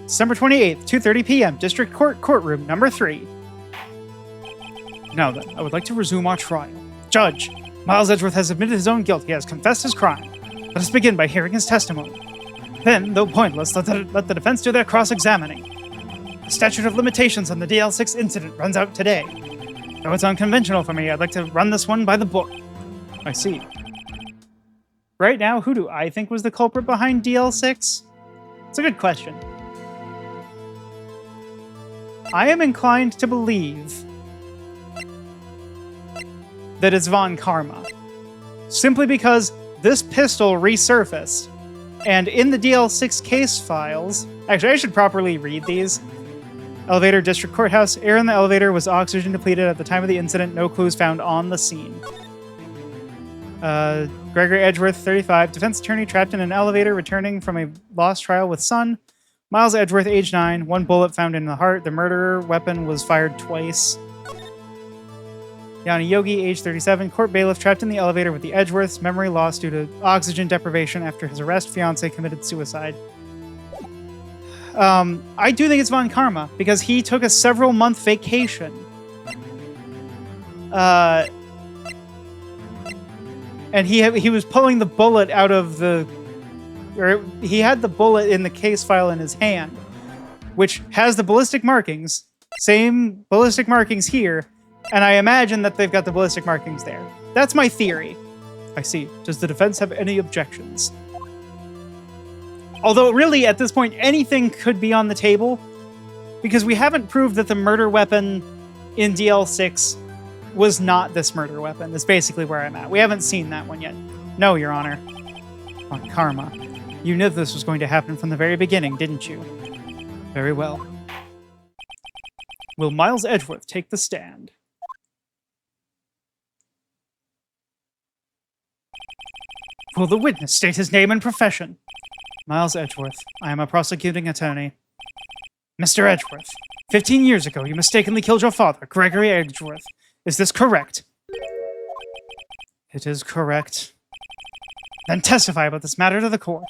December 28th, 2:30 p.m., District Court, Courtroom Number 3. Now then, I would like to resume our trial. Judge, Miles Edgeworth has admitted his own guilt. He has confessed his crime. Let us begin by hearing his testimony. Then, though pointless, let the defense do their cross-examining. The statute of limitations on the DL6 incident runs out today. Though it's unconventional for me, I'd like to run this one by the book. I see. Right now, who do I think was the culprit behind DL6? It's a good question. I am inclined to believe that it's Von Karma. Simply because this pistol resurfaced, and in the DL6 case files... Actually, I should properly read these. Elevator, District Courthouse. Air in the elevator was oxygen depleted at the time of the incident. No clues found on the scene. Gregory Edgeworth, 35. Defense attorney trapped in an elevator returning from a lost trial with son. Miles Edgeworth, age 9. 1 bullet found in the heart. The murder weapon was fired twice. Yanni Yogi, age 37. Court bailiff trapped in the elevator with the Edgeworths. Memory lost due to oxygen deprivation after his arrest. Fiancé committed suicide. I do think it's Von Karma, because he took a several-month vacation. And he was pulling the bullet out of the... Or he had the bullet in the case file in his hand, which has the ballistic markings. Same ballistic markings here. And I imagine that they've got the ballistic markings there. That's my theory. I see. Does the defense have any objections? Although, really, at this point, anything could be on the table, because we haven't proved that the murder weapon in DL6 was not this murder weapon. That's basically where I'm at. We haven't seen that one yet. No, Your Honor. On Karma. You knew this was going to happen from the very beginning, didn't you? Very well. Will Miles Edgeworth take the stand? Will the witness state his name and profession? Miles Edgeworth. I am a prosecuting attorney. Mr. Edgeworth, 15 years ago, you mistakenly killed your father, Gregory Edgeworth. Is this correct? It is correct. Then testify about this matter to the court.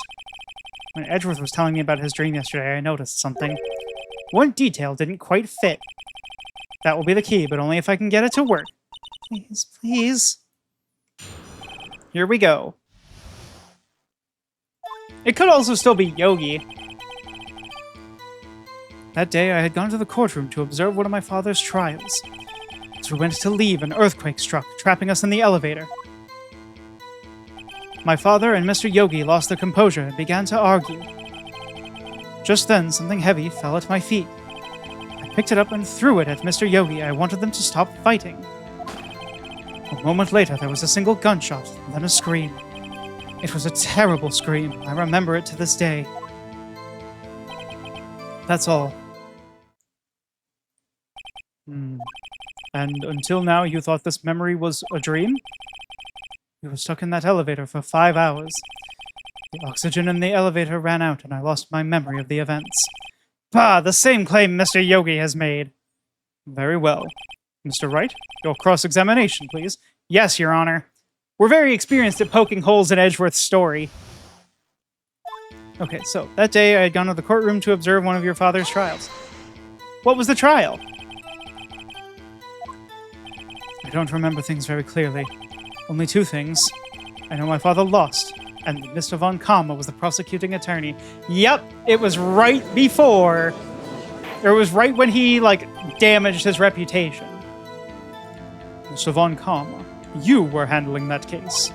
When Edgeworth was telling me about his dream yesterday, I noticed something. One detail didn't quite fit. That will be the key, but only if I can get it to work. Please, please. Here we go. It could also still be Yogi. That day, I had gone to the courtroom to observe one of my father's trials. As we went to leave, an earthquake struck, trapping us in the elevator. My father and Mr. Yogi lost their composure and began to argue. Just then, something heavy fell at my feet. I picked it up and threw it at Mr. Yogi. I wanted them to stop fighting. A moment later, there was a single gunshot, and then a scream. It was a terrible scream. I remember it to this day. That's all. And until now, you thought this memory was a dream? You were stuck in that elevator for 5 hours. The oxygen in the elevator ran out, and I lost my memory of the events. Bah! The same claim Mr. Yogi has made. Very well. Mr. Wright, your cross-examination, please. Yes, Your Honor. We're very experienced at poking holes in Edgeworth's story. Okay, so, that day I had gone to the courtroom to observe one of your father's trials. What was the trial? I don't remember things very clearly. Only 2 things. I know my father lost, and Mr. Von Karma was the prosecuting attorney. Yep, it was right before. Or it was right when he, damaged his reputation. Mr. Von Karma, you were handling that case.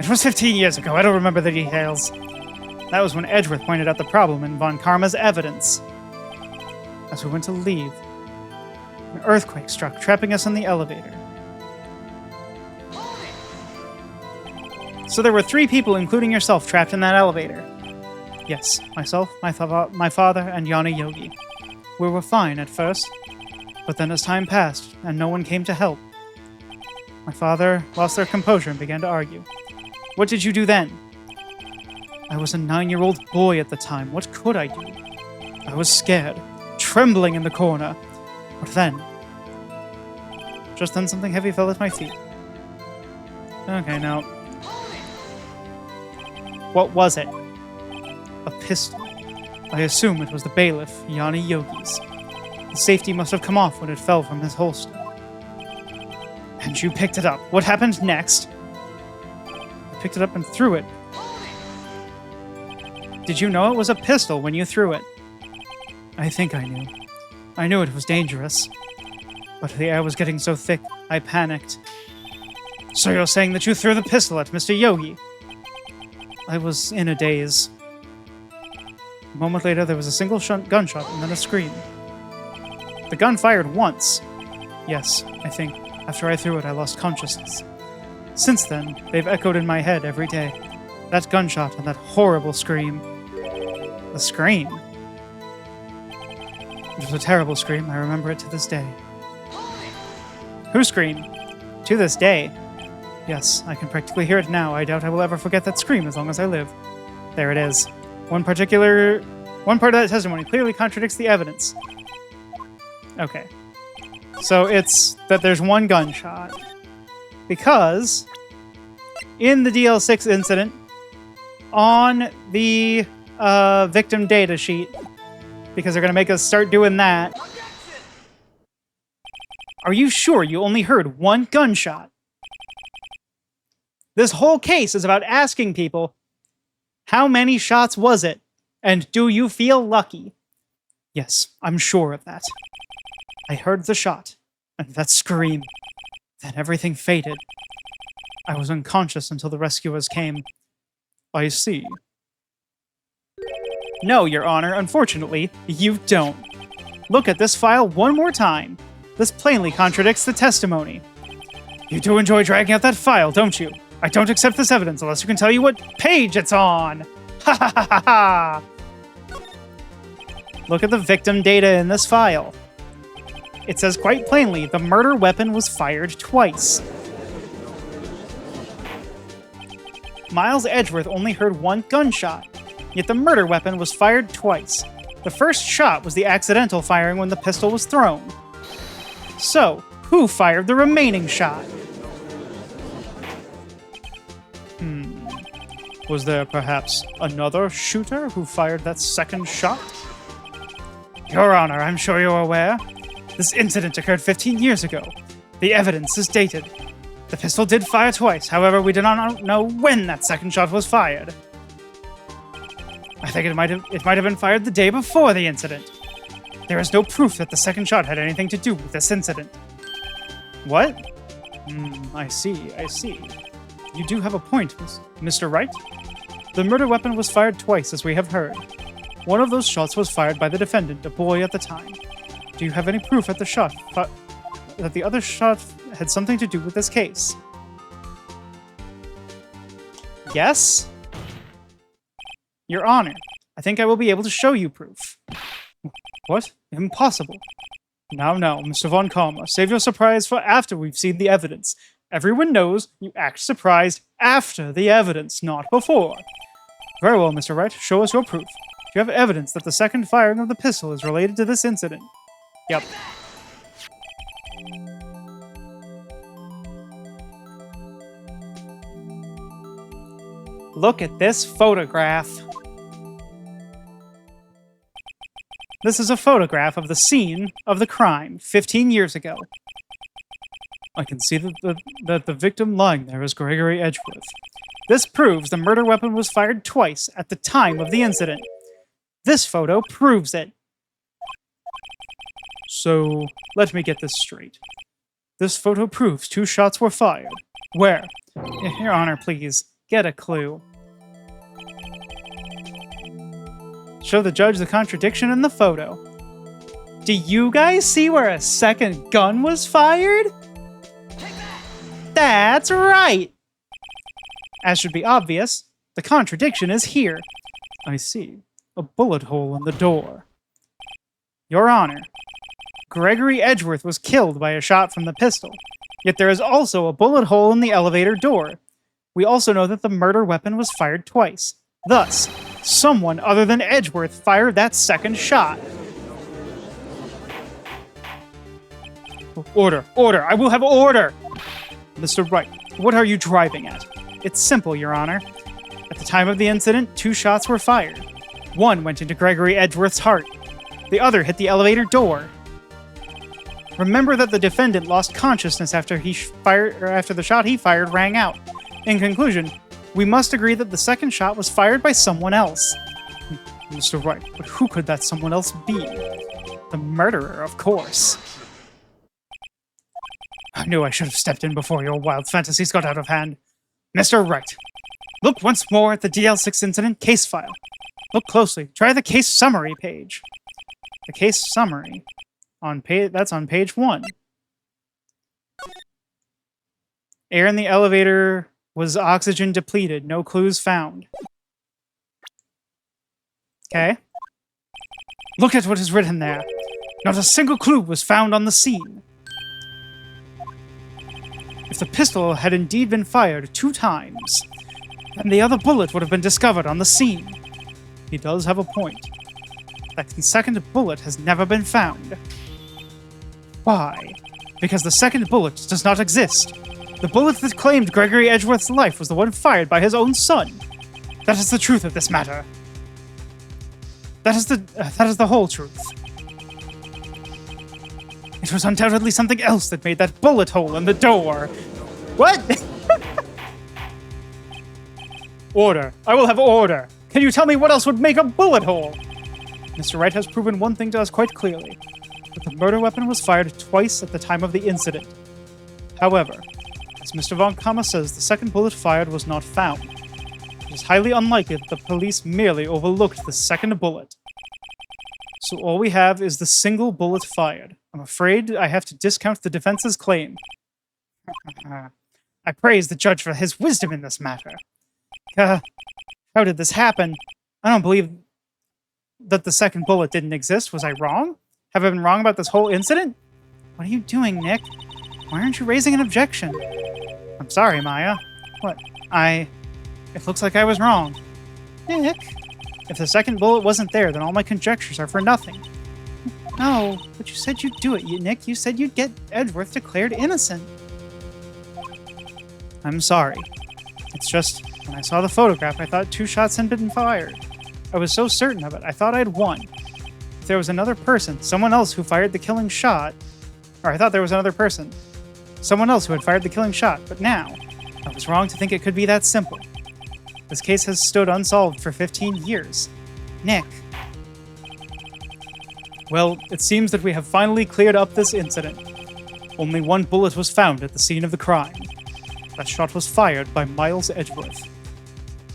It was 15 years ago. I don't remember the details. That was when Edgeworth pointed out the problem in Von Karma's evidence. As we went to leave, an earthquake struck, trapping us in the elevator. So there were 3 people, including yourself, trapped in that elevator. Yes, myself, my father, and Yanni Yogi. We were fine at first, but then as time passed, and no one came to help, my father lost their composure and began to argue. What did you do then? I was a 9-year-old boy at the time. What could I do? I was scared, trembling in the corner. But then... Just then something heavy fell at my feet. Okay, now... What was it? A pistol. I assume it was the bailiff, Yanni Yogi's. The safety must have come off when it fell from his holster. And you picked it up. What happened next? I picked it up and threw it. Did you know it was a pistol when you threw it? I think I knew. I knew it was dangerous. But the air was getting so thick, I panicked. So you're saying that you threw the pistol at Mr. Yogi? I was in a daze. A moment later, there was a single gunshot and then a scream. The gun fired once. Yes, I think. After I threw it, I lost consciousness. Since then, they've echoed in my head every day. That gunshot and that horrible scream. The scream? It was a terrible scream. I remember it to this day. Who screamed? To this day. Yes, I can practically hear it now. I doubt I will ever forget that scream as long as I live. There it is. One part of that testimony clearly contradicts the evidence. Okay. So it's that there's one gunshot. Because in the DL6 incident, on the victim data sheet, because they're going to make us start doing that. Are you sure you only heard one gunshot? This whole case is about asking people, how many shots was it? And do you feel lucky? Yes, I'm sure of that. I heard the shot, and that scream. Then everything faded. I was unconscious until the rescuers came. I see. No, Your Honor, unfortunately, you don't. Look at this file one more time. This plainly contradicts the testimony. You do enjoy dragging out that file, don't you? I don't accept this evidence unless you can tell you what page it's on. Ha ha ha ha ha! Look at the victim data in this file. It says quite plainly the murder weapon was fired twice. Miles Edgeworth only heard one gunshot, yet the murder weapon was fired twice. The first shot was the accidental firing when the pistol was thrown. So, who fired the remaining shot? Was there perhaps another shooter who fired that second shot? Your Honor, I'm sure you're aware. This incident occurred 15 years ago. The evidence is dated. The pistol did fire twice, however, we do not know when that second shot was fired. I think it might have been fired the day before the incident. There is no proof that the second shot had anything to do with this incident. What? I see. You do have a point, Mr. Wright. The murder weapon was fired twice, as we have heard. One of those shots was fired by the defendant, a boy at the time. Do you have any proof that the other shot had something to do with this case? Yes? Your Honor, I think I will be able to show you proof. What? Impossible. Now, Mr. Von Karma, save your surprise for after we've seen the evidence. Everyone knows you act surprised after the evidence, not before. Very well, Mr. Wright, show us your proof. Do you have evidence that the second firing of the pistol is related to this incident? Yep. Look at this photograph. This is a photograph of the scene of the crime 15 years ago. I can see that the victim lying there is Gregory Edgeworth. This proves the murder weapon was fired twice at the time of the incident. This photo proves it. So, let me get this straight. This photo proves 2 shots were fired. Where? Your Honor, please, get a clue. Show the judge the contradiction in the photo. Do you guys see where a second gun was fired? That's right! As should be obvious, the contradiction is here. I see. A bullet hole in the door. Your Honor, Gregory Edgeworth was killed by a shot from the pistol, yet there is also a bullet hole in the elevator door. We also know that the murder weapon was fired twice. Thus, someone other than Edgeworth fired that second shot. Order! Order! I will have order! Mr. Wright, what are you driving at? It's simple, Your Honor. At the time of the incident, 2 shots were fired. One went into Gregory Edgeworth's heart. The other hit the elevator door. Remember that the defendant lost consciousness after the shot he fired rang out. In conclusion, we must agree that the second shot was fired by someone else. Mr. Wright, but who could that someone else be? The murderer, of course. I knew I should have stepped in before your wild fantasies got out of hand. Mr. Wright, look once more at the DL6 incident case file. Look closely. Try the case summary page. The case summary. That's on page 1. Air in the elevator was oxygen depleted. No clues found. Okay. Look at what is written there. Not a single clue was found on the scene. If the pistol had indeed been fired 2 times, then the other bullet would have been discovered on the scene. He does have a point. That second bullet has never been found. Why? Because the second bullet does not exist. The bullet that claimed Gregory Edgeworth's life was the one fired by his own son. That is the truth of this matter. That is the whole truth. It was undoubtedly something else that made that bullet hole in the door. What? Order. I will have order. Can you tell me what else would make a bullet hole? Mr. Wright has proven one thing to us quite clearly. That the murder weapon was fired twice at the time of the incident. However, as Mr. Von Kama says, the second bullet fired was not found. It is highly unlikely that the police merely overlooked the second bullet. So all we have is the single bullet fired. I'm afraid I have to discount the defense's claim. I praise the judge for his wisdom in this matter. How did this happen? I don't believe that the second bullet didn't exist. Was I wrong? Have I been wrong about this whole incident? What are you doing, Nick? Why aren't you raising an objection? I'm sorry, Maya. What? It looks like I was wrong. Nick? If the second bullet wasn't there, then all my conjectures are for nothing. No, but you said you'd do it, Nick. You said you'd get Edgeworth declared innocent. I'm sorry. It's just, when I saw the photograph, I thought 2 shots had been fired. I was so certain of it, I thought I'd won. If there was another person, someone else who fired the killing shot, or I thought there was another person, someone else who had fired the killing shot, but now, I was wrong to think it could be that simple. This case has stood unsolved for 15 years. Nick. Well, it seems that we have finally cleared up this incident. Only 1 bullet was found at the scene of the crime. That shot was fired by Miles Edgeworth.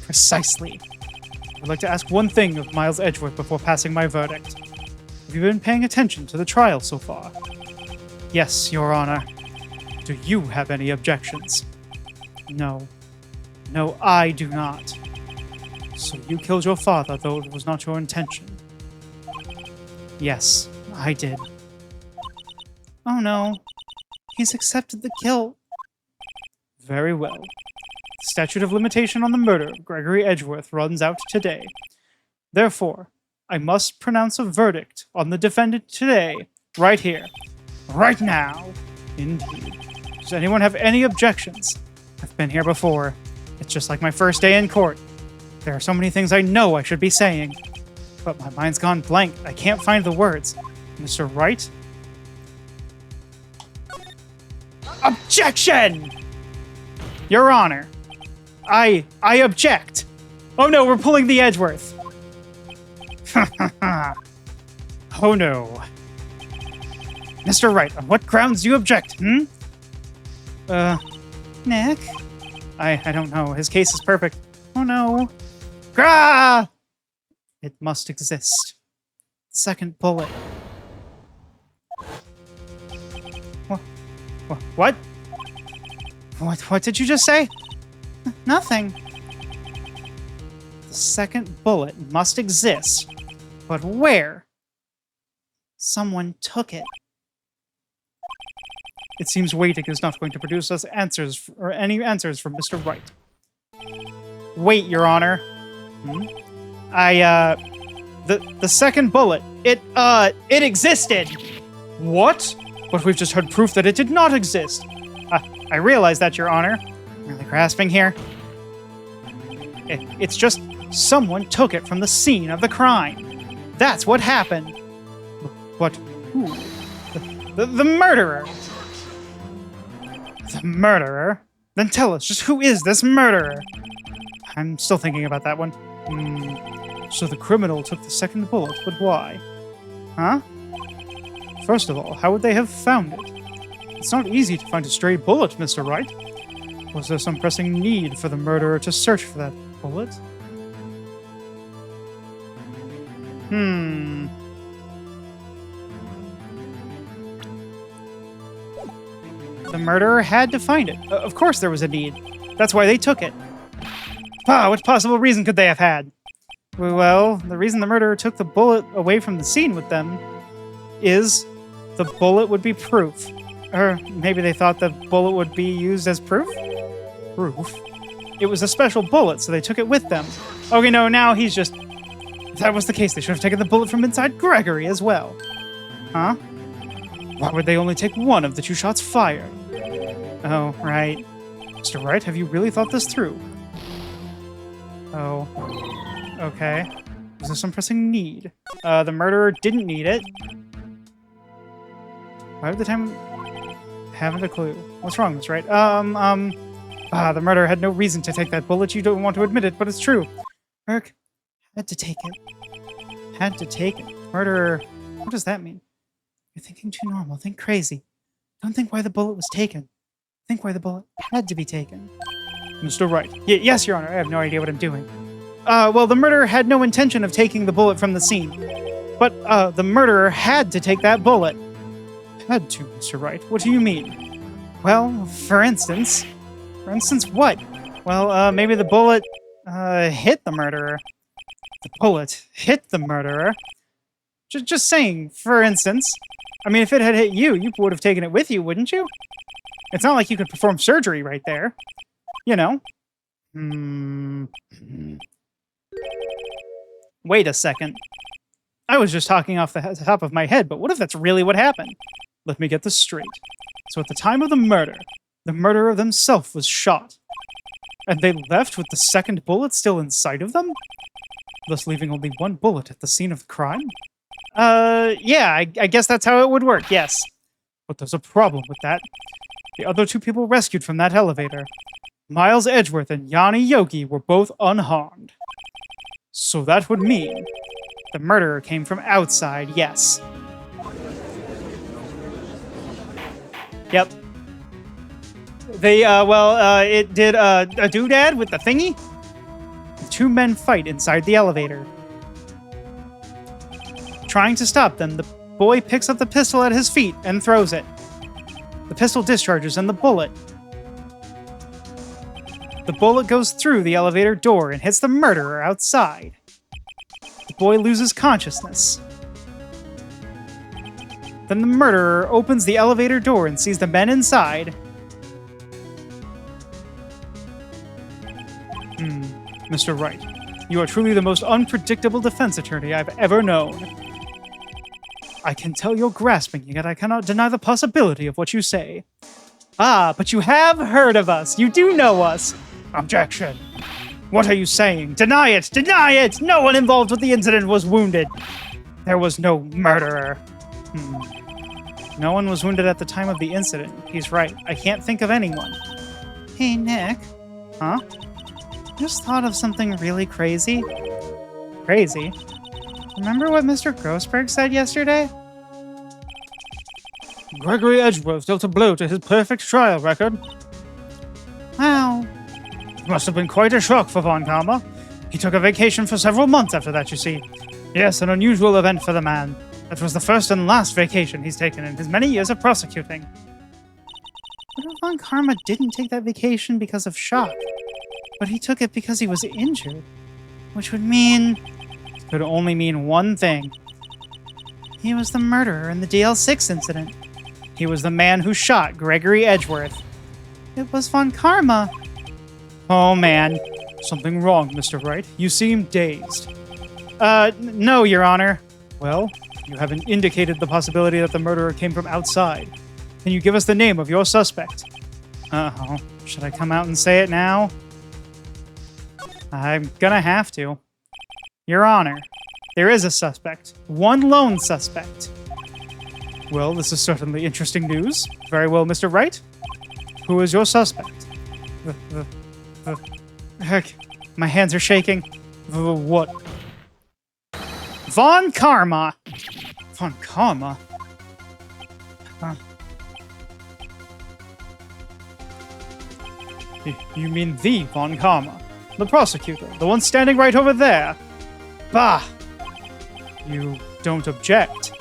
Precisely. I'd like to ask one thing of Miles Edgeworth before passing my verdict. Have you been paying attention to the trial so far? Yes, Your Honor. Do you have any objections? No. No, I do not. So you killed your father, though it was not your intention. Yes, I did. Oh no. He's accepted the kill. Very well. The statute of limitation on the murder of Gregory Edgeworth runs out today. Therefore, I must pronounce a verdict on the defendant today, right here, right now. Indeed. Does anyone have any objections? I've been here before. It's just like my first day in court. There are so many things I know I should be saying, but my mind's gone blank. I can't find the words. Mr. Wright? Objection! Your Honor, I object. Oh no, we're pulling the Edgeworth. Oh no. Mr. Wright, on what grounds do you object, Nick? I don't know. His case is perfect. Oh no. Grah! It must exist. Second bullet. What? What did you just say? Nothing. The second bullet must exist. But where? Someone took it. It seems waiting is not going to produce us answers, or any answers from Mr. Wright. Wait, Your Honor. The second bullet, it existed! What? But we've just heard proof that it did not exist. I realize that, Your Honor. I'm really grasping here. It's just Someone took it from the scene of the crime. That's what happened. But who? The murderer. The murderer? Then tell us, just who is this murderer? I'm still thinking about that one. So the criminal took the second bullet, but why? Huh? First of all, how would they have found it? It's not easy to find a stray bullet, Mr. Wright. Was there some pressing need for the murderer to search for that bullet? The murderer had to find it. Of course there was a need. That's why they took it. What possible reason could they have had? Well, the reason the murderer took the bullet away from the scene with them is the bullet would be proof. Or maybe they thought the bullet would be used as proof? Proof? It was a special bullet, so they took it with them. Okay, no, now he's just... If that was the case, they should have taken the bullet from inside Gregory as well. Huh? Why would they only take one of the 2 shots fired? Oh, right. Mr. Wright, have you really thought this through? Oh. Okay. Was there some pressing need? The murderer didn't need it. Why would the time... Haven't a clue. What's wrong, Miss Wright? The murderer had no reason to take that bullet. You don't want to admit it, but it's true. Eric had to take it. Had to take it. Murderer... What does that mean? You're thinking too normal. Think crazy. Don't think why the bullet was taken. Think why the bullet had to be taken. Mr. Wright. Yes, Your Honor. I have no idea what I'm doing. Well, the murderer had no intention of taking the bullet from the scene. But, the murderer had to take that bullet. Had to, Mr. Wright. What do you mean? Well, for instance... For instance, what? Well, maybe the bullet, hit the murderer. The bullet hit the murderer? Just saying, for instance. I mean, if it had hit you, you would have taken it with you, wouldn't you? It's not like you could perform surgery right there. You know? Wait a second. I was just talking off the top of my head, but what if that's really what happened? Let me get this straight. So at the time of the murderer themselves was shot. And they left with the second bullet still inside of them? Thus leaving only one bullet at the scene of the crime? Yeah, I guess that's how it would work, yes. But there's a problem with that. The other 2 people rescued from that elevator, Miles Edgeworth and Yanni Yogi, were both unharmed. So that would mean the murderer came from outside, yes. Yep. They, it did a doodad with the thingy. The 2 men fight inside the elevator. Trying to stop them, the boy picks up the pistol at his feet and throws it. The pistol discharges and the bullet goes through the elevator door and hits the murderer outside. The boy loses consciousness. Then the murderer opens the elevator door and sees the men inside. Mr. Wright, you are truly the most unpredictable defense attorney I've ever known. I can tell you're grasping, yet I cannot deny the possibility of what you say. But you have heard of us. You do know us. Objection. What are you saying? Deny it! Deny it! No one involved with the incident was wounded. There was no murderer. No one was wounded at the time of the incident. He's right. I can't think of anyone. Hey, Nick. Huh? Just thought of something really crazy. Crazy? Remember what Mr. Grossberg said yesterday? Gregory Edgeworth dealt a blow to his perfect trial record. Wow. It must have been quite a shock for Von Karma. He took a vacation for several months after that, you see. Yes, an unusual event for the man. That was the first and last vacation he's taken in his many years of prosecuting. What if Von Karma didn't take that vacation because of shock? But he took it because he was injured. Which would mean... It could only mean one thing. He was the murderer in the DL6 incident. He was the man who shot Gregory Edgeworth. It was Von Karma. Oh, man. Something wrong, Mr. Wright. You seem dazed. No, Your Honor. Well, you haven't indicated the possibility that the murderer came from outside. Can you give us the name of your suspect? Uh-oh. Should I come out and say it now? I'm gonna have to. Your Honor, there is a suspect. One lone suspect. Well, this is certainly interesting news. Very well, Mr. Wright. Who is your suspect? Heck, my hands are shaking. What? Von Karma. Von Karma? Huh. You mean the Von Karma? The prosecutor, the one standing right over there. Bah! You don't object.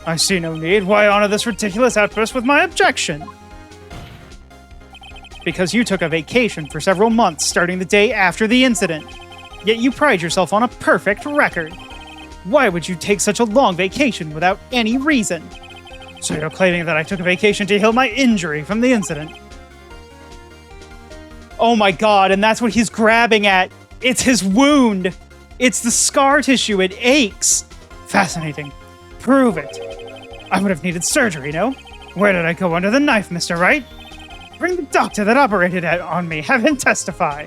I see no need. Why honor this ridiculous outburst with my objection? Because you took a vacation for several months starting the day after the incident. Yet you pride yourself on a perfect record. Why would you take such a long vacation without any reason? So you're claiming that I took a vacation to heal my injury from the incident. Oh my god, and that's what he's grabbing at. It's his wound. It's the scar tissue. It aches. Fascinating. Prove it. I would have needed surgery, no? Where did I go under the knife, Mr. Wright? Bring the doctor that operated on me. Have him testify.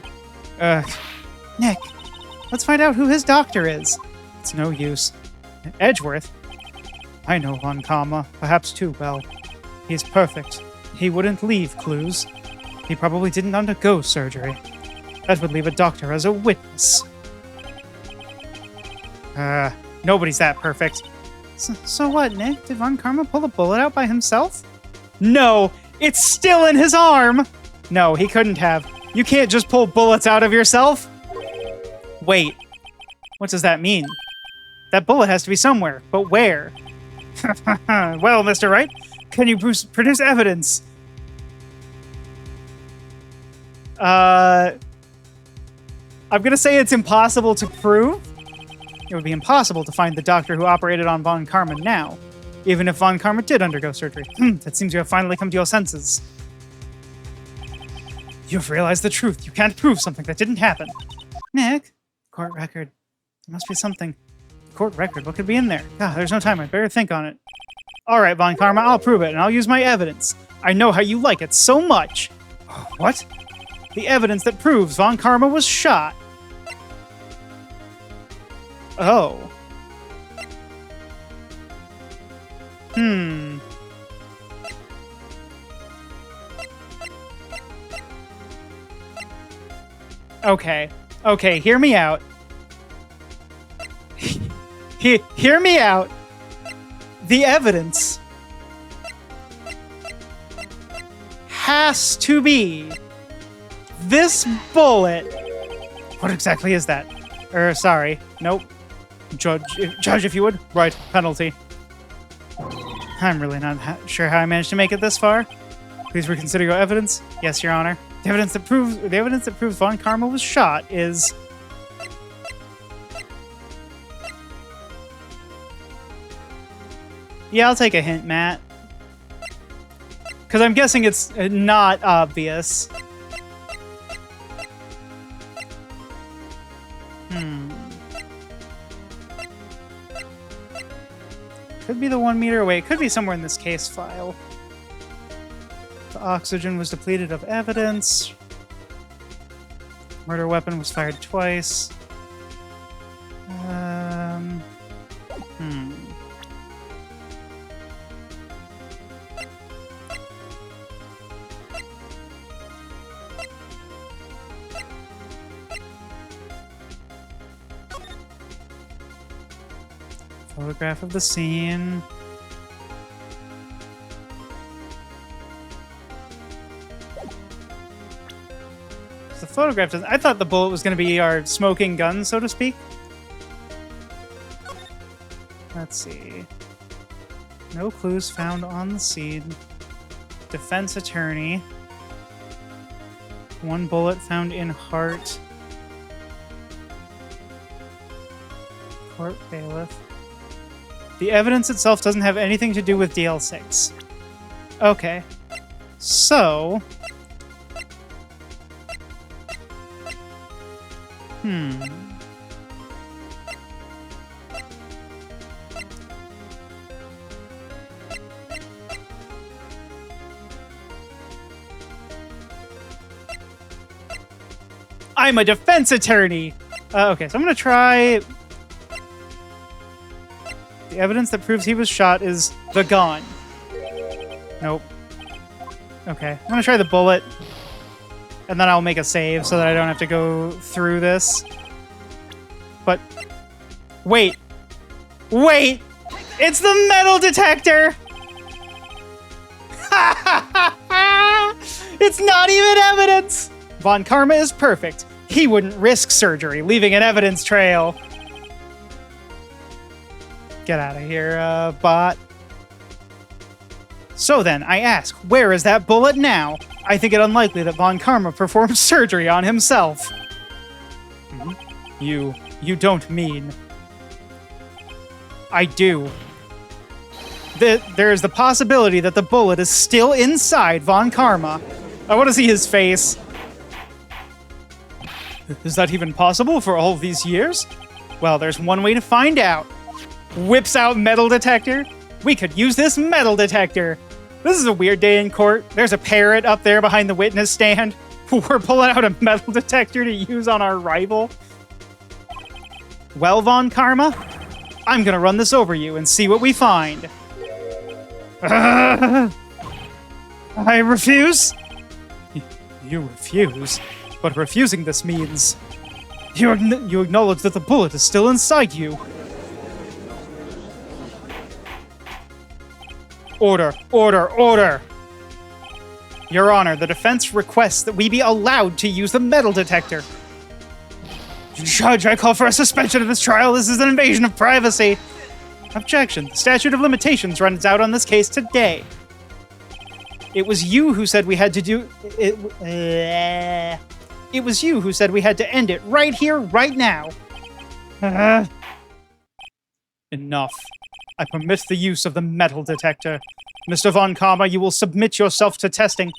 Nick, let's find out who his doctor is. It's no use. Edgeworth? I know Von Karma, perhaps too well. He's perfect. He wouldn't leave clues. He probably didn't undergo surgery. That would leave a doctor as a witness. Nobody's that perfect. So what, Nick? Did Von Karma pull a bullet out by himself? No! It's still in his arm! No, he couldn't have. You can't just pull bullets out of yourself. Wait. What does that mean? That bullet has to be somewhere, but where? Well, Mr. Wright, can you produce evidence? I'm gonna say it's impossible to prove. It would be impossible to find the doctor who operated on Von Karma now, even if Von Karma did undergo surgery. That seems you have finally come to your senses. You've realized the truth. You can't prove something that didn't happen. Nick, court record. There must be something. Court record, what could be in there? God, there's no time. I'd better think on it. All right, Von Karma, I'll prove it, and I'll use my evidence. I know how you like it so much. What? The evidence that proves Von Karma was shot. Oh. Okay, hear me out. Hear me out. The evidence has to be this bullet. What exactly is that? Sorry. Nope. Judge, if you would. Right, penalty. I'm really not sure how I managed to make it this far. Please reconsider your evidence. Yes, Your Honor. The evidence that proves Von Karma was shot is... Yeah, I'll take a hint, Matt. Because I'm guessing it's not obvious. Could be the 1 meter away. It could be somewhere in this case file. The oxygen was depleted of evidence. Murder weapon was fired twice. Photograph of the scene. The photograph doesn't... I thought the bullet was going to be our smoking gun, so to speak. Let's see. No clues found on the scene. Defense attorney. 1 bullet found in heart. Court bailiff. The evidence itself doesn't have anything to do with DL6. Okay. So... I'm a defense attorney! Okay, so I'm gonna try... The evidence that proves he was shot is the gun. Nope. Okay, I'm gonna try the bullet. And then I'll make a save so that I don't have to go through this. But... Wait! Wait! It's the metal detector! It's not even evidence! Von Karma is perfect. He wouldn't risk surgery, leaving an evidence trail. Get out of here, bot. So then, I ask, where is that bullet now? I think it unlikely that Von Karma performed surgery on himself. You don't mean... I do. There is the possibility that the bullet is still inside Von Karma. I want to see his face. Is that even possible for all these years? Well, there's one way to find out. Whips out metal detector. We could use this metal detector. This is a weird day in court. There's a parrot up there behind the witness stand. We're pulling out a metal detector to use on our rival. Well, Von Karma, I'm gonna run this over you and see what we find. I refuse. You refuse? But refusing this means... You acknowledge that the bullet is still inside you. Order, order, order! Your Honor, the defense requests that we be allowed to use the metal detector. Judge, I call for a suspension of this trial. This is an invasion of privacy. Objection. The statute of limitations runs out on this case today. It was you who said we had to do... It was you who said we had to end it right here, right now. Enough. I permit the use of the metal detector. Mr. Von Karma, you will submit yourself to testing.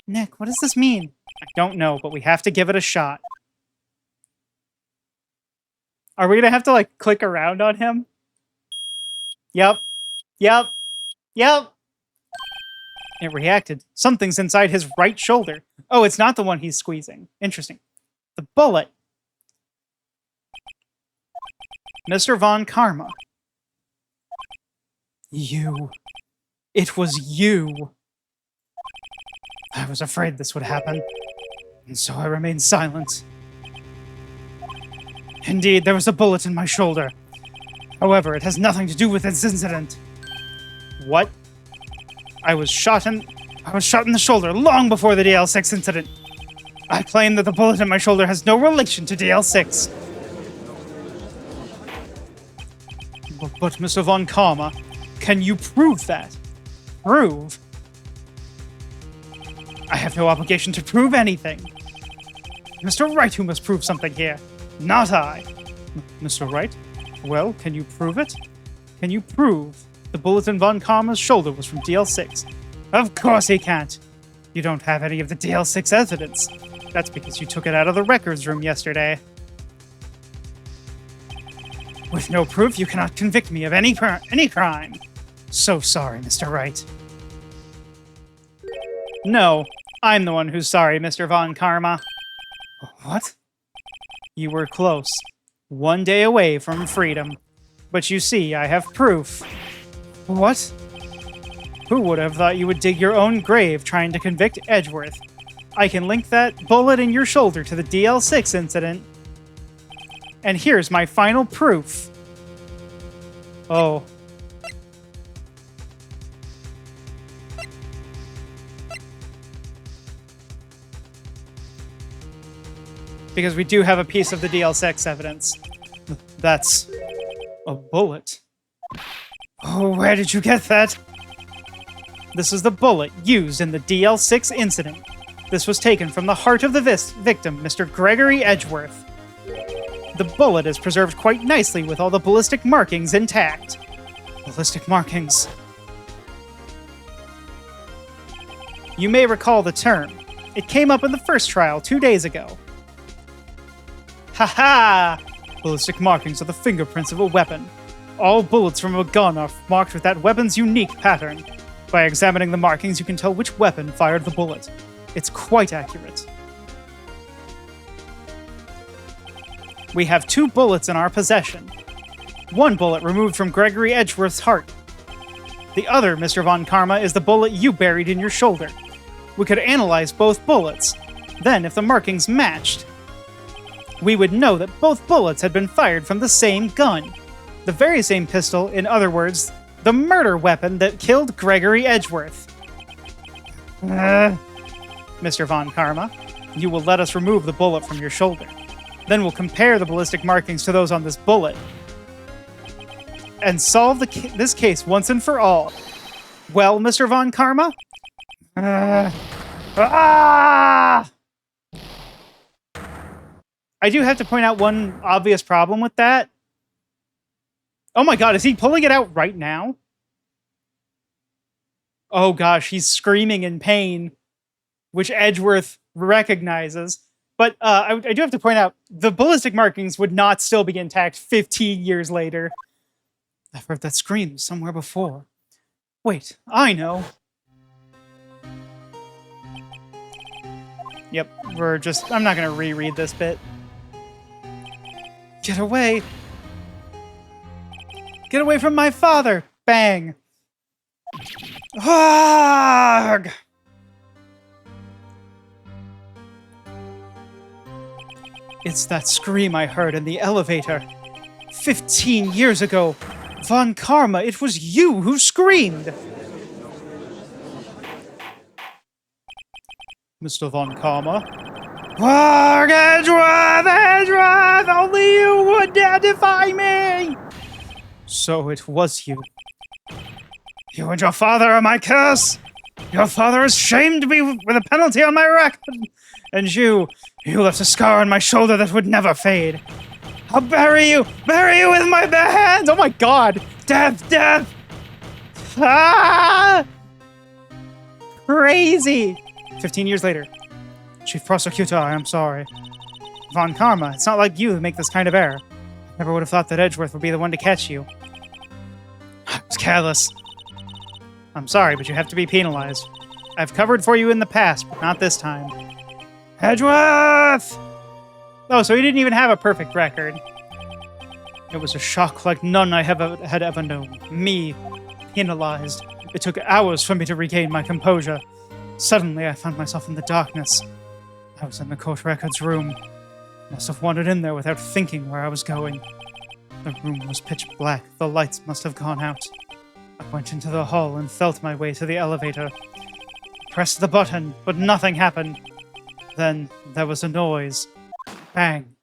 Nick, what does this mean? I don't know, but we have to give it a shot. Are we gonna have to, like, click around on him? Yep. Yep. Yep. It reacted. Something's inside his right shoulder. Oh, it's not the one he's squeezing. Interesting. The bullet. Mr. Von Karma. You. It was you. I was afraid this would happen, and so I remained silent. Indeed, there was a bullet in my shoulder. However, it has nothing to do with this incident. What? I was shot in the shoulder long before the DL6 incident. I claim that the bullet in my shoulder has no relation to DL6. But Mr. Von Karma, can you prove that? Prove? I have no obligation to prove anything. Mr. Wright who must prove something here, not I. Mr. Wright? Well, can you prove it? Can you prove the bullet in Von Karma's shoulder was from DL6? Of course he can't. You don't have any of the DL6 evidence. That's because you took it out of the records room yesterday. With no proof, you cannot convict me of any crime. So sorry, Mr. Wright. No, I'm the one who's sorry, Mr. Von Karma. What? You were close. 1 day away from freedom. But you see, I have proof. What? Who would have thought you would dig your own grave trying to convict Edgeworth? I can link that bullet in your shoulder to the DL6 incident. And here's my final proof. Oh. Because we do have a piece of the DL6 evidence. That's a bullet. Oh, where did you get that? This is the bullet used in the DL6 incident. This was taken from the heart of the victim, Mr. Gregory Edgeworth. The bullet is preserved quite nicely with all the ballistic markings intact. Ballistic markings. You may recall the term. It came up in the first trial 2 days ago. Ha-ha! Ballistic markings are the fingerprints of a weapon. All bullets from a gun are marked with that weapon's unique pattern. By examining the markings, you can tell which weapon fired the bullet. It's quite accurate. We have 2 bullets in our possession. 1 bullet removed from Gregory Edgeworth's heart. The other, Mr. Von Karma, is the bullet you buried in your shoulder. We could analyze both bullets. Then, if the markings matched, we would know that both bullets had been fired from the same gun. The very same pistol, in other words, the murder weapon that killed Gregory Edgeworth. Mr. Von Karma, you will let us remove the bullet from your shoulder. Then we'll compare the ballistic markings to those on this bullet and solve this case once and for all. Well, Mr. Von Karma? I do have to point out one obvious problem with that. Oh my god, is he pulling it out right now? Oh gosh, he's screaming in pain, which Edgeworth recognizes. But I do have to point out, the ballistic markings would not still be intact 15 years later. I've heard that scream somewhere before. Wait, I know. Yep, I'm not gonna reread this bit. Get away! Get away from my father! Bang! Arg! It's that scream I heard in the elevator. 15 years ago. Von Karma, it was you who screamed! Mr. Von Karma? Arg, Edgeworth! Only you would dare defy me! So it was you. You and your father are my curse! Your father has shamed me with a penalty on my record! And you left a scar on my shoulder that would never fade. I'll bury you with my bare hands! Oh my god! Death! Ah! Crazy! 15 years later. Chief Prosecutor, I am sorry. Von Karma, it's not like you who make this kind of error. Never would have thought that Edgeworth would be the one to catch you. I was careless. I'm sorry, but you have to be penalized. I've covered for you in the past, but not this time. Edgeworth! Oh, so he didn't even have a perfect record. It was a shock like none I had ever known. Me, penalized. It took hours for me to regain my composure. Suddenly, I found myself in the darkness. I was in the court records room. Must have wandered in there without thinking where I was going. The room was pitch black. The lights must have gone out. I went into the hall and felt my way to the elevator. I pressed the button, but nothing happened. Then there was a noise. Bang.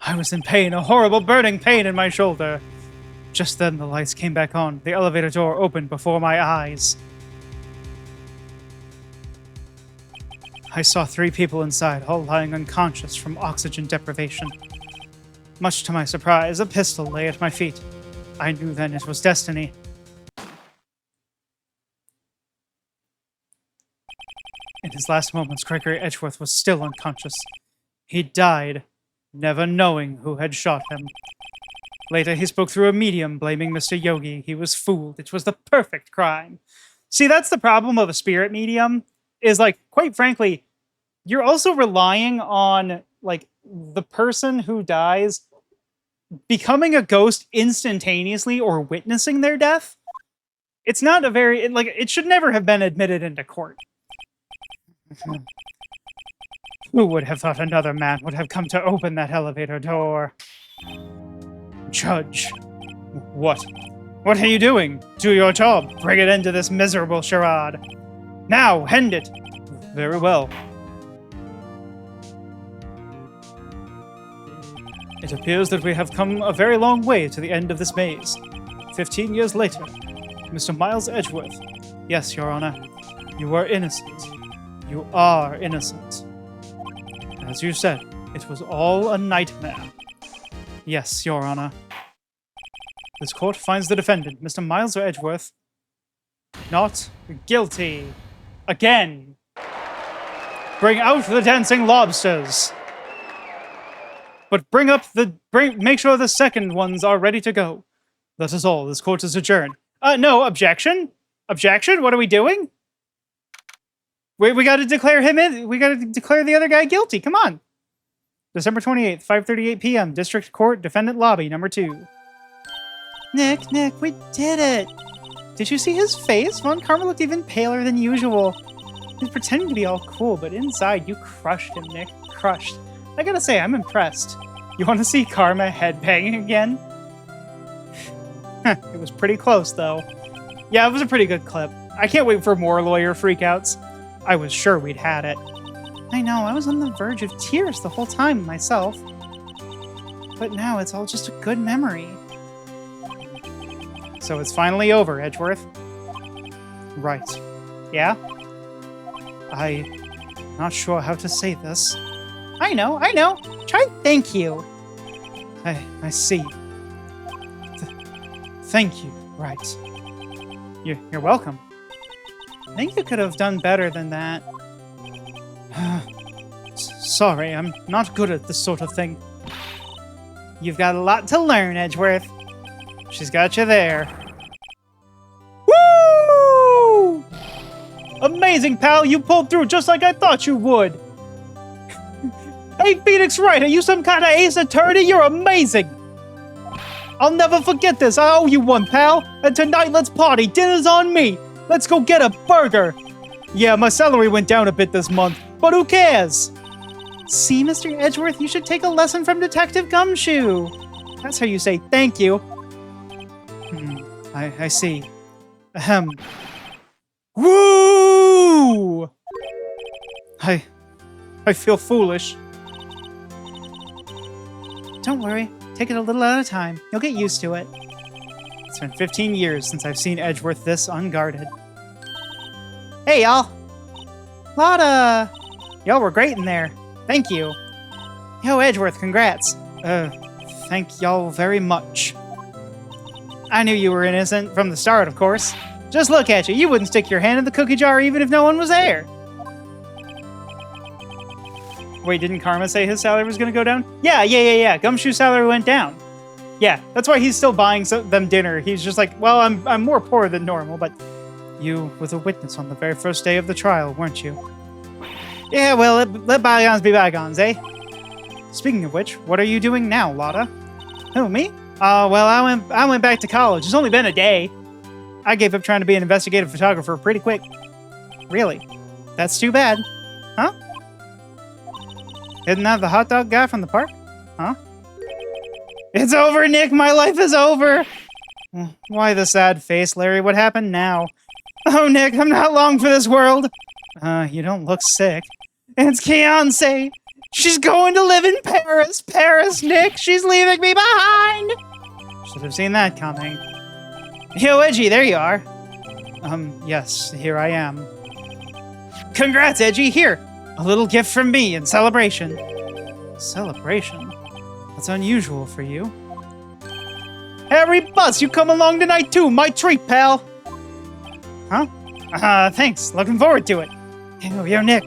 I was in pain, a horrible burning pain in my shoulder. Just then the lights came back on. The elevator door opened before my eyes. I saw 3 people inside, all lying unconscious from oxygen deprivation. Much to my surprise, a pistol lay at my feet. I knew then it was destiny. In his last moments, Gregory Edgeworth was still unconscious. He died, never knowing who had shot him. Later, he spoke through a medium, blaming Mr. Yogi. He was fooled. It was the perfect crime. See, that's the problem of a spirit medium, is, like, quite frankly, you're also relying on, like, the person who dies becoming a ghost instantaneously or witnessing their death. It's not a very, it should never have been admitted into court. Who would have thought another man would have come to open that elevator door? Judge. What? What are you doing? Do your job. Bring it into this miserable charade. Now, end it. Very well. It appears that we have come a very long way to the end of this maze. 15 years later, Mr. Miles Edgeworth. Yes, Your Honor. You are innocent. You are innocent. As you said, it was all a nightmare. Yes, Your Honor. This court finds the defendant, Mr. Miles Edgeworth, not guilty. Again. Bring out the dancing lobsters. But make sure the second ones are ready to go. That is all. This court is adjourned. No, objection? Objection? What are we doing? We gotta declare him in. We gotta declare the other guy guilty. Come on. December 28th, 5:38 p.m. District Court, Defendant Lobby, number 2. Nick, we did it! Did you see his face? Von Karma looked even paler than usual. He was pretending to be all cool, but inside you crushed him, Nick. Crushed. I gotta say, I'm impressed. You want to see Karma headbanging again? It was pretty close, though. Yeah, it was a pretty good clip. I can't wait for more lawyer freakouts. I was sure we'd had it. I know, I was on the verge of tears the whole time myself. But now it's all just a good memory. So it's finally over, Edgeworth. Right. Yeah? I'm not sure how to say this. I know. Try thank you. I see. Thank you, right. You're welcome. I think you could have done better than that. Sorry, I'm not good at this sort of thing. You've got a lot to learn, Edgeworth. She's got you there. Woo! Amazing, pal! You pulled through just like I thought you would! Hey, Phoenix Wright, are you some kind of ace attorney? You're amazing! I'll never forget this. I owe you one, pal. And tonight, let's party. Dinner's on me. Let's go get a burger. Yeah, my salary went down a bit this month, but who cares? See, Mr. Edgeworth, you should take a lesson from Detective Gumshoe. That's how you say thank you. I see. Ahem. Woo! I feel foolish. Don't worry. Take it a little at a time. You'll get used to it. It's been 15 years since I've seen Edgeworth this unguarded. Hey, y'all. Lotta. Y'all were great in there. Thank you. Yo, Edgeworth, congrats. Thank y'all very much. I knew you were innocent from the start, of course. Just look at you. You wouldn't stick your hand in the cookie jar even if no one was there. Wait, didn't Karma say his salary was going to go down? Yeah. Gumshoe's salary went down. Yeah, that's why he's still buying them dinner. He's just like, well, I'm more poor than normal, but you were the witness on the very first day of the trial, weren't you? Yeah, well, let bygones be bygones, eh? Speaking of which, what are you doing now, Lotta? Who, me? Well, I went back to college. It's only been a day. I gave up trying to be an investigative photographer pretty quick. Really? That's too bad. Huh? Isn't that the hot dog guy from the park? Huh? It's over, Nick! My life is over! Why the sad face, Larry? What happened now? Oh, Nick, I'm not long for this world! You don't look sick. It's Keonce! She's going to live in Paris! Paris, Nick! She's leaving me behind! Should have seen that coming. Yo, Edgy, there you are. Yes, here I am. Congrats, Edgy! Here! A little gift from me in celebration. Celebration? That's unusual for you. Harry Bus, you come along tonight too! My treat, pal! Huh? Thanks. Looking forward to it. Yo, Nick.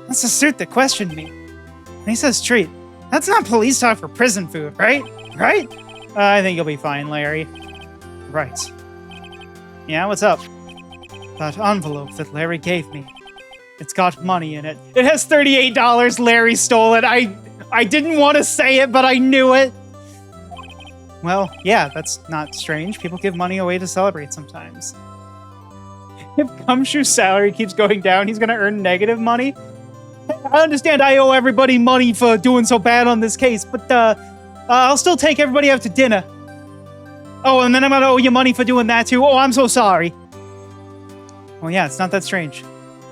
That's the suit that questioned me. When he says treat, that's not police talk for prison food, right? Right? I think you'll be fine, Larry. Right. Yeah, what's up? That envelope that Larry gave me. It's got money in it. It has $38. Larry stole it. I didn't want to say it, but I knew it. Well, yeah, that's not strange. People give money away to celebrate sometimes. If Gumshoe's salary keeps going down, he's going to earn negative money. I understand I owe everybody money for doing so bad on this case, but I'll still take everybody out to dinner. Oh, and then I'm going to owe you money for doing that too. Oh, I'm so sorry. Well, yeah, it's not that strange.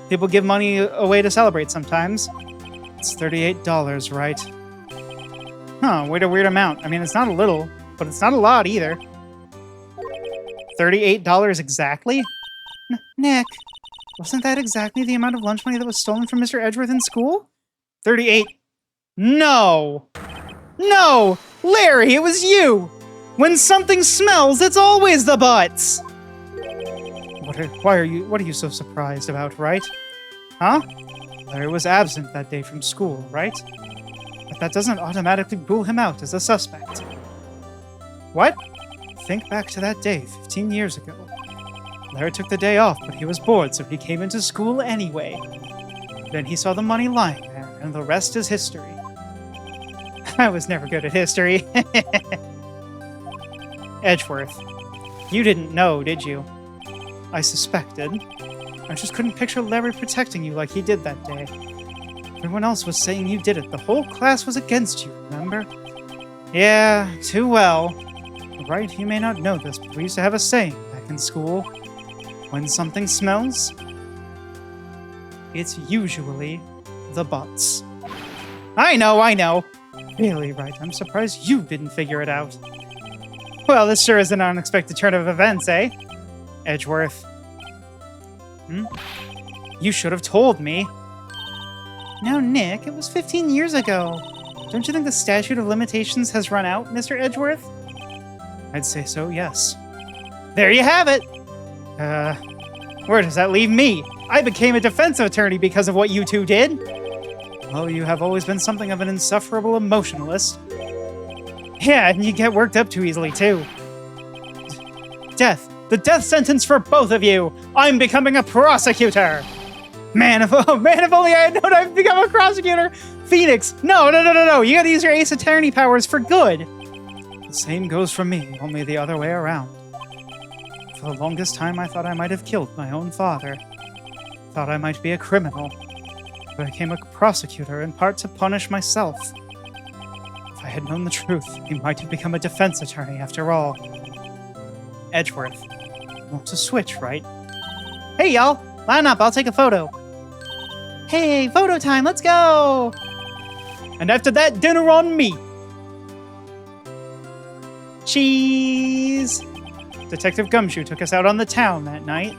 People give money away to celebrate sometimes. It's $38, right? Huh, what a weird amount. I mean, it's not a little, but it's not a lot either. $38 exactly? Nick, wasn't that exactly the amount of lunch money that was stolen from Mr. Edgeworth in school? 38. No! No! Larry, it was you! When something smells, it's always the butts! What are you so surprised about, right? Huh? Larry was absent that day from school, right? But that doesn't automatically rule him out as a suspect. What? Think back to that day 15 years ago. Larry took the day off, but he was bored, so he came into school anyway. Then he saw the money lying there, and the rest is history. I was never good at history. Edgeworth, you didn't know, did you? I suspected. I just couldn't picture Larry protecting you like he did that day. Everyone else was saying you did it. The whole class was against you, remember? Yeah, too well. Right, you may not know this, but we used to have a saying back in school. When something smells, it's usually the butts. I know. Really, Wright, I'm surprised you didn't figure it out. Well, this sure is an unexpected turn of events, eh? Edgeworth. You should have told me. No, Nick, it was 15 years ago. Don't you think the statute of limitations has run out, Mr. Edgeworth? I'd say so, yes. There you have it! Where does that leave me? I became a defense attorney because of what you two did. Well, you have always been something of an insufferable emotionalist. Yeah, and you get worked up too easily, too. Death. The death sentence for both of you! I'm becoming a prosecutor! Man, if only I had known I'd become a prosecutor! Phoenix, no! You gotta use your Ace Attorney powers for good! The same goes for me, only the other way around. For the longest time, I thought I might have killed my own father. Thought I might be a criminal. But I became a prosecutor in part to punish myself. If I had known the truth, I might have become a defense attorney after all. Edgeworth. Want to switch, right? Hey, y'all! Line up, I'll take a photo. Hey, photo time, let's go! And after that, dinner on me! Cheese! Detective Gumshoe took us out on the town that night.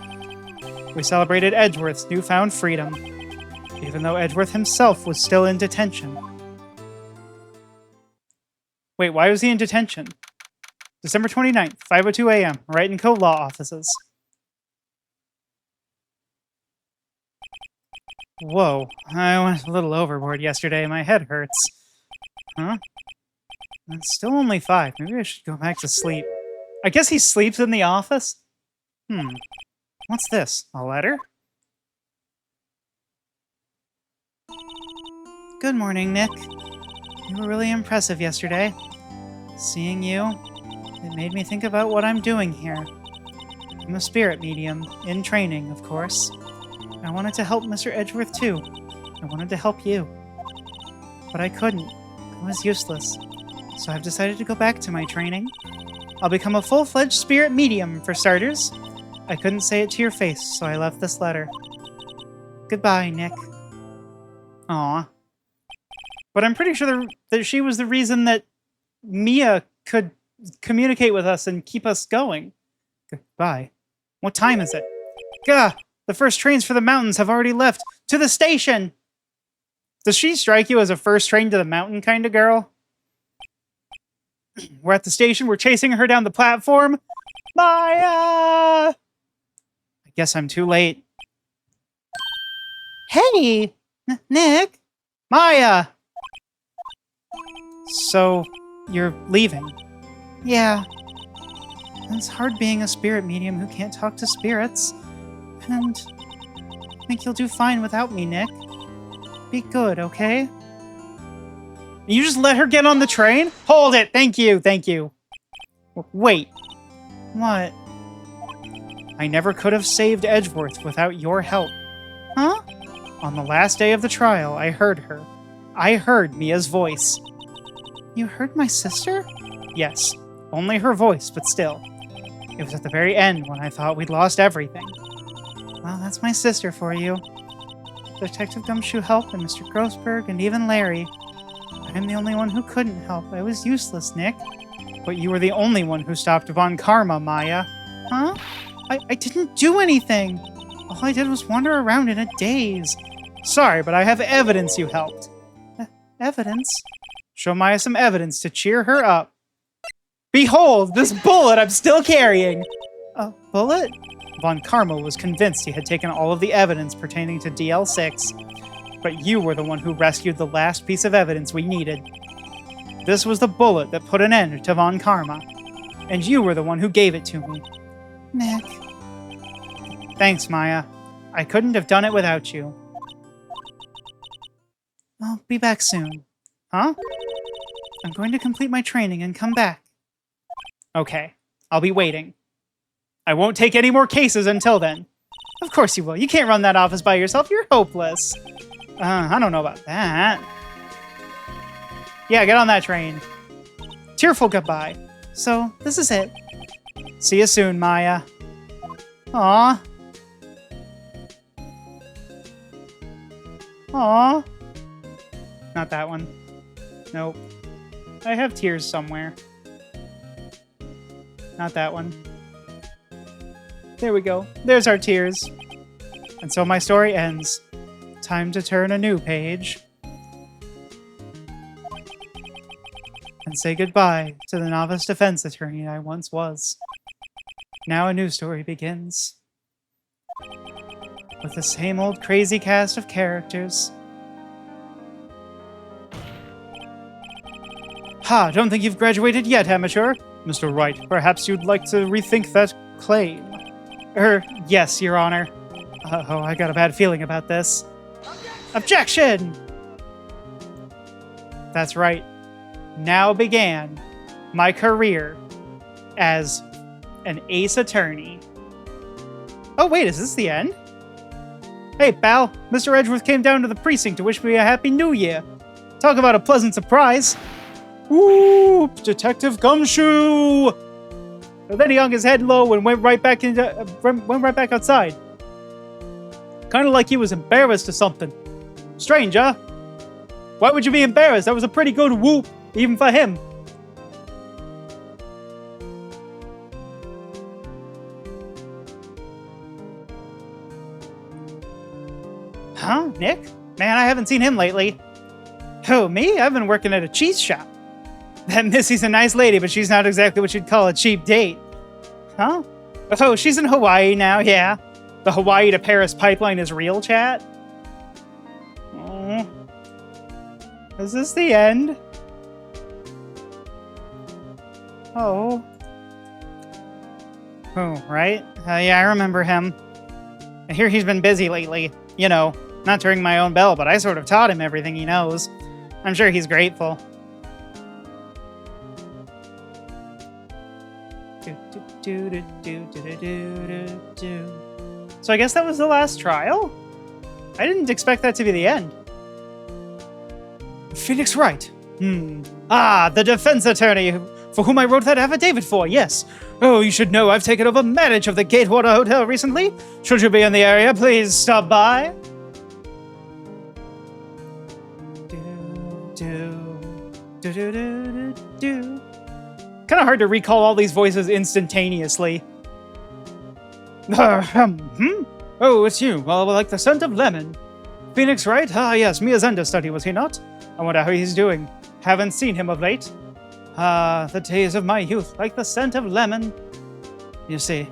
We celebrated Edgeworth's newfound freedom, even though Edgeworth himself was still in detention. Wait, why was he in detention? December 29th, 5:02 a.m., Wright & Co. Law Offices. Whoa, I went a little overboard yesterday. My head hurts. Huh? It's still only 5. Maybe I should go back to sleep. I guess he sleeps in the office? What's this? A letter? Good morning, Nick. You were really impressive yesterday. Seeing you, it made me think about what I'm doing here. I'm a spirit medium, in training, of course. I wanted to help Mr. Edgeworth, too. I wanted to help you. But I couldn't. It was useless. So I've decided to go back to my training. I'll become a full-fledged spirit medium, for starters. I couldn't say it to your face, so I left this letter. Goodbye, Nick. Aw. But I'm pretty sure that she was the reason that Mia could communicate with us and keep us going. Goodbye. What time is it? Gah! The first trains for the mountains have already left. To the station! Does she strike you as a first train to the mountain kind of girl? We're at the station. We're chasing her down the platform. Maya! I guess I'm too late. Hey! Nick? Maya! So, you're leaving? Yeah. It's hard being a spirit medium who can't talk to spirits. And I think you'll do fine without me, Nick. Be good, okay? You just let her get on the train? Hold it! Thank you! Wait. What? I never could have saved Edgeworth without your help. Huh? On the last day of the trial, I heard her. I heard Mia's voice. You heard my sister? Yes. Only her voice, but still. It was at the very end when I thought we'd lost everything. Well, that's my sister for you. Detective Gumshoe helped, and Mr. Grossberg, and even Larry. I'm the only one who couldn't help. I was useless, Nick. But you were the only one who stopped Von Karma, Maya. Huh? I didn't do anything. All I did was wander around in a daze. Sorry, but I have evidence you helped. Evidence? Show Maya some evidence to cheer her up. Behold, this bullet I'm still carrying! A bullet? Von Karma was convinced he had taken all of the evidence pertaining to DL6, but you were the one who rescued the last piece of evidence we needed. This was the bullet that put an end to Von Karma, and you were the one who gave it to me. Nick. Thanks, Maya. I couldn't have done it without you. I'll be back soon. Huh? I'm going to complete my training and come back. Okay, I'll be waiting. I won't take any more cases until then. Of course you will. You can't run that office by yourself. You're hopeless. I don't know about that. Yeah, get on that train. Tearful goodbye. So, this is it. See you soon, Maya. Aw. Aw. Not that one. Nope. I have tears somewhere. Not that one. There we go. There's our tears. And so my story ends. Time to turn a new page. And say goodbye to the novice defense attorney I once was. Now a new story begins. With the same old crazy cast of characters. Ha! Don't think you've graduated yet, amateur. Mr. Wright, perhaps you'd like to rethink that claim. Yes, Your Honor. Oh, I got a bad feeling about this. Objection! That's right. Now began my career as an ace attorney. Oh, wait, is this the end? Hey, pal. Mr. Edgeworth came down to the precinct to wish me a happy new year. Talk about a pleasant surprise. Ooh, Detective Gumshoe! And then he hung his head low and went right back outside. Kind of like he was embarrassed or something. Strange, huh? Why would you be embarrassed? That was a pretty good whoop, even for him. Huh, Nick? Man, I haven't seen him lately. Who, me? I've been working at a cheese shop. That Missy's a nice lady, but she's not exactly what you'd call a cheap date. Huh? Oh, she's in Hawaii now, yeah. The Hawaii to Paris pipeline is real, chat? Oh. Is this the end? Oh. Oh, right? Yeah, I remember him. I hear he's been busy lately. You know, not to ring my own bell, but I sort of taught him everything he knows. I'm sure he's grateful. So I guess that was the last trial? I didn't expect that to be the end. Phoenix Wright. Ah, the defense attorney for whom I wrote that affidavit for, yes. Oh, you should know I've taken over manage of the Gatewater Hotel recently. Should you be in the area, please stop by. Kind of hard to recall all these voices instantaneously. Oh, it's you. Well, like the scent of lemon. Phoenix Wright? Ah, yes, Mia's understudy, was he not? I wonder how he's doing. Haven't seen him of late. Ah, the days of my youth, like the scent of lemon. You see.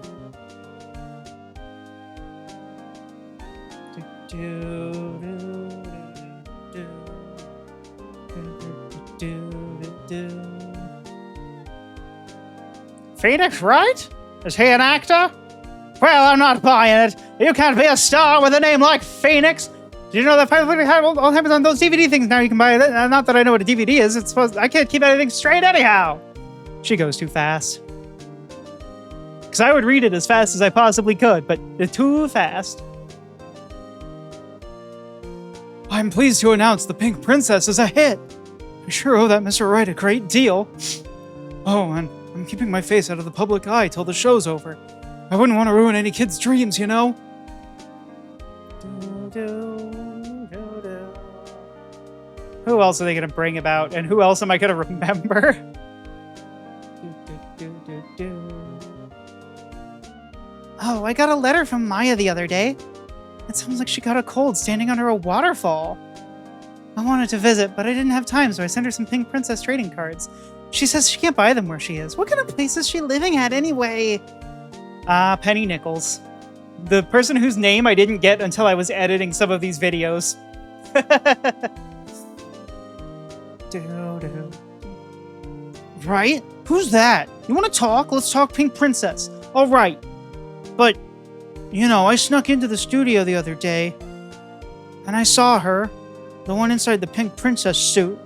Phoenix Wright? Is he an actor? Well, I'm not buying it. You can't be a star with a name like Phoenix. Do you know that all happens on those DVD things now? You can buy it. Not that I know what a DVD is. It's supposed. I can't keep anything straight anyhow. She goes too fast. Because I would read it as fast as I possibly could, but it's too fast. I'm pleased to announce The Pink Princess is a hit. I sure owe that Mr. Wright a great deal. Oh, and I'm keeping my face out of the public eye till the show's over. I wouldn't want to ruin any kid's dreams, you know? Who else are they going to bring about? And who else am I going to remember? Oh, I got a letter from Maya the other day. It sounds like she got a cold standing under a waterfall. I wanted to visit, but I didn't have time, so I sent her some Pink Princess trading cards. She says she can't buy them where she is. What kind of place is she living at anyway? Penny Nichols. The person whose name I didn't get until I was editing some of these videos. Right? Who's that? You want to talk? Let's talk Pink Princess. All right. But, you know, I snuck into the studio the other day, and I saw her, the one inside the Pink Princess suit.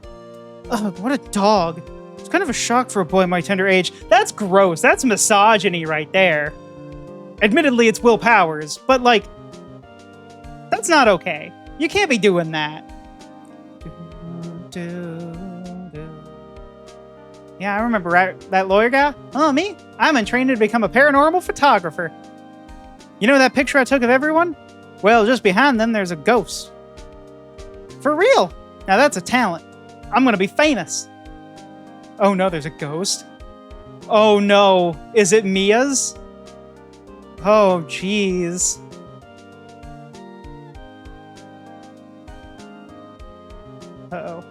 Ugh, what a dog. It's kind of a shock for a boy my tender age. That's gross. That's misogyny right there. Admittedly, it's Will Powers, but like, that's not okay. You can't be doing that. Yeah, I remember that lawyer guy. Oh, me? I'm in training to become a paranormal photographer. You know that picture I took of everyone? Well, just behind them, there's a ghost. For real? Now that's a talent. I'm gonna be famous. Oh no, there's a ghost. Oh no, is it Mia's? Oh, jeez. Uh-oh.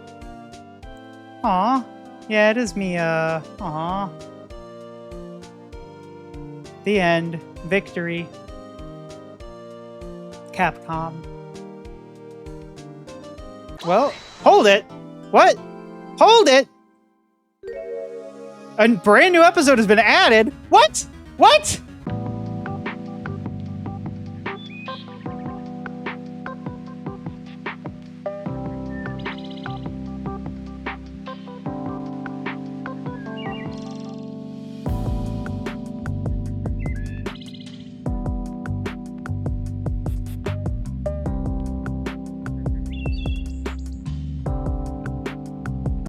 Aw. Yeah, it is Mia. Aw. The end. Victory. Capcom. Well, hold it. What? Hold it. A brand new episode has been added. What? What?